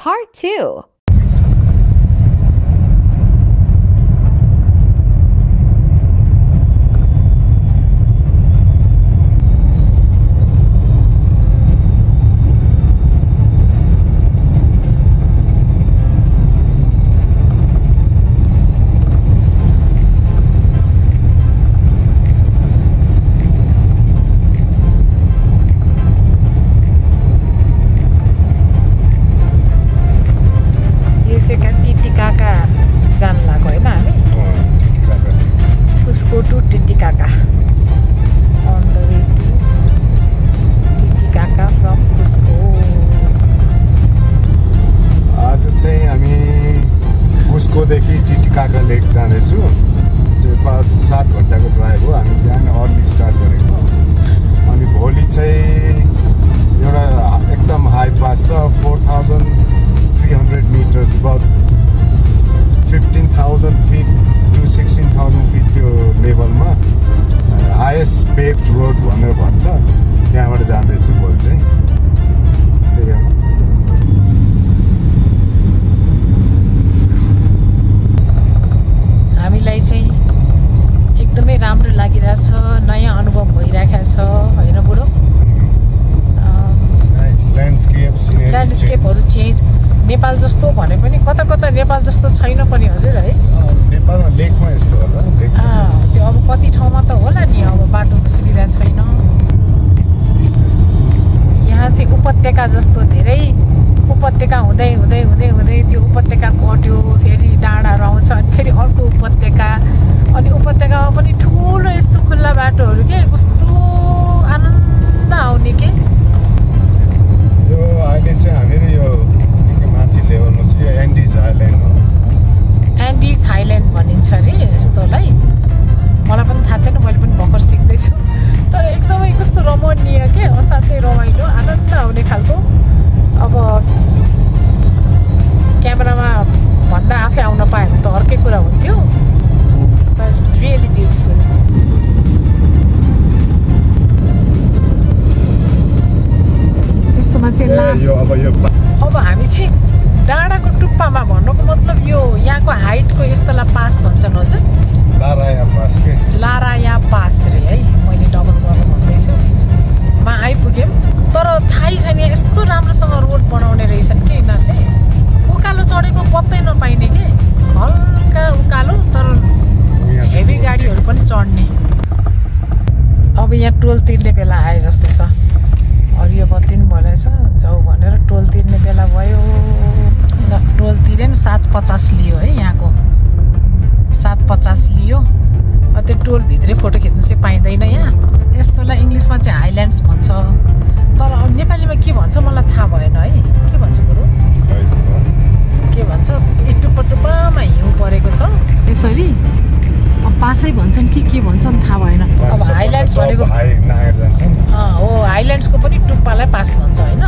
Part 2. देखि Titicaca लेक जाँदैछु। 7 घण्टाको ड्राइभ हो। हामी बिहान अर्ली स्टार्ट गरेको अनि भोलि चाहिँ एउटा एकदम हाई पास छ 4300 metres about 15,000 feet to 16,000 feet त्यो लेभलमा हाइएस्ट पेभ्ड रोड भनेर भन्छ। त्यहाँबाट जाँदैछु भोलि चाहिँ। हामीलाई चाहिँ एकदमै राम्रो लागिरहेछ, नयाँ अनुभव भइरहेको छ होइन बुढो? ल्यान्डस्केपहरू चेन्ज नेपाल जस्तो भने पनि कता कता नेपाल जस्तो छैन पनि हजुर है? नेपालमा लेकमा यस्तो होला। त्यो अब कति ठाउँमा त होला नि, अब बाटोको सुविधा छैन। यहाँ चाहिँ उपत्यका जस्तो धेरै उपत्यका हुँदै हुँदै हुँदै हुँदै त्यो उपत्यका कट्यो, फेरि डाँडाहरू आउँछ, अनि फेरि अर्को उपत्यका, अनि उपत्यकामा पनि ठुलो यस्तो खुल्ला बाटोहरू के कस्तो आनन्द आउने के। यो अहिले चाहिँ हामीहरू यो माथि लेभलमा चाहिँ एन्डिज हाइल्यान्ड हो। एन्डिज हाइल्यान्ड भनिन्छ अरे यस्तोलाई। मलाई पनि थाहा थिएन, मैले पनि भर्खर सिक्दैछु। तर एकदमै कस्तो रमणीय के, असाध्यै रमाइलो आनन्द आउने खालको। अब क्यामेरामा भन्दा आफै आउन पायो भने त अर्कै कुरा हुन्थ्यो। But it's really beautiful. यस्तोमा चाहिँ अब हामी चाहिँ डाँडाको टुप्पामा भन्नुको मतलब यो यहाँको हाइटको यस्तोलाई पास भन्छन् हजुर? लाराया पास के? लाराया पास रे है, मैले डबल गर्नु भन्दैछु। मा आइपुग्यौँ, तर थाहै छैन यस्तो राम्रोसँग रोड बनाउने रहेछन् कि यिनीहरूले। उकालो चढेको पत्तै नपाइने के, हल्का उकालो तर हेभी गाडीहरू पनि चढ्ने। अब यहाँ टोल तिर्ने बेला आए जस्तो छ। हरियो बत्ती पनि भएछ, जाऊ भनेर टोल तिर्ने बेला भयो। ल टोल तिर्यौँ। 750 लियो है यहाँको, 750 लियो। त्यो टोलभित्रै फोटो खिच्नु चाहिँ पाइँदैन यहाँ। यस्तोलाई इङ्ग्लिसमा चाहिँ हाइल्यान्ड्स भन्छ, तर नेपालीमा के भन्छ मलाई थाहा भएन है। के भन्छ बरु? के भन्छ? टुप्पा टुप्पामा हिउँ परेको छ यसरी। अब पासै भन्छन् कि के भन्छन् थाहा भएन। अब हाइल्यान्ड्स भनेको हो, हाइल्यान्ड्सको पनि टुप्पालाई पास भन्छ होइन?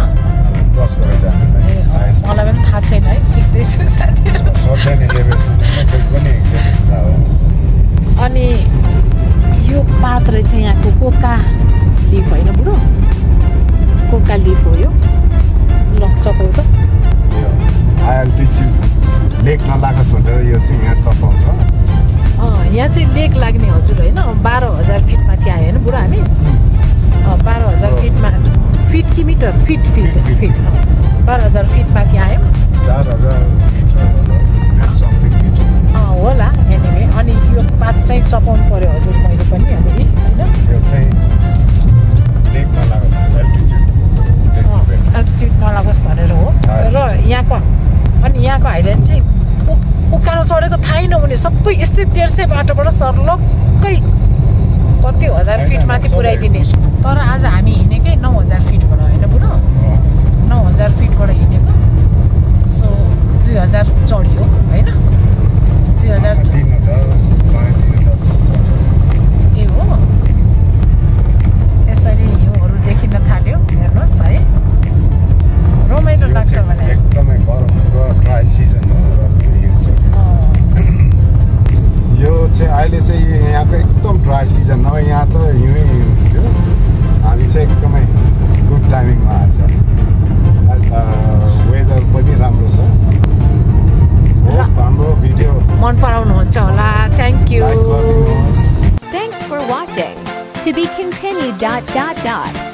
मलाई पनि थाहा छैन है, सिक्दैछु साथीहरू। अनि यो पात रहेछ यहाँको कोका लिफ होइन बुढो? कोका लिफ हो यो। ल चपाउ त। लेक नलागोस् भनेर यो चाहिँ यहाँ चपाउँछ। यहाँ चाहिँ लेक लाग्ने हजुर होइन? 12,000 फिट माथि आयो होइन बुढो हामी? 12,000 फिटमा, फिट कि मिटर? फिट 12,000 फिट माथि आयौँ। 4,000 होला एनिवे। अनि यो पात चाहिँ चपाउनु पर्यो हजुर मैले पनि अब होइन? यो चाहिँ लेक नलागोस्, एल्टिट्युड नलागोस् भनेर हो। र यहाँको अनि यहाँको हाइल्यान्ड चाहिँ उकालो चढेको थाहै नहुने, सबै यस्तै 150 बाटोबाट सर्लक्कै कति हजार फिट माथि पुऱ्याइदिने। तर आज हामी हिँडेकै 9,000 फिटबाट होइन बुढो? 9,000 फिटबाट हिँडेको। सो 2,000 चढ्यो होइन? 2,000 ए हो। यसरी हिउँहरू देखिन थाल्यो, हेर्नुहोस् है। रमाइलो लाग्छ मलाई। एकदमै गरम र ड्राई सिजन हो। यो चाहिँ अहिले चाहिँ यहाँको एकदम ड्राई सिजन हो। यहाँ त हिउँै हुन्थ्यो। हामी चाहिँ एकदमै गुड टाइमिङमा आएको छ। मन पराउनुहुन्छ होला। Thank you. लाइक गरिदिनुहोस्। Thanks for watching. To be continued.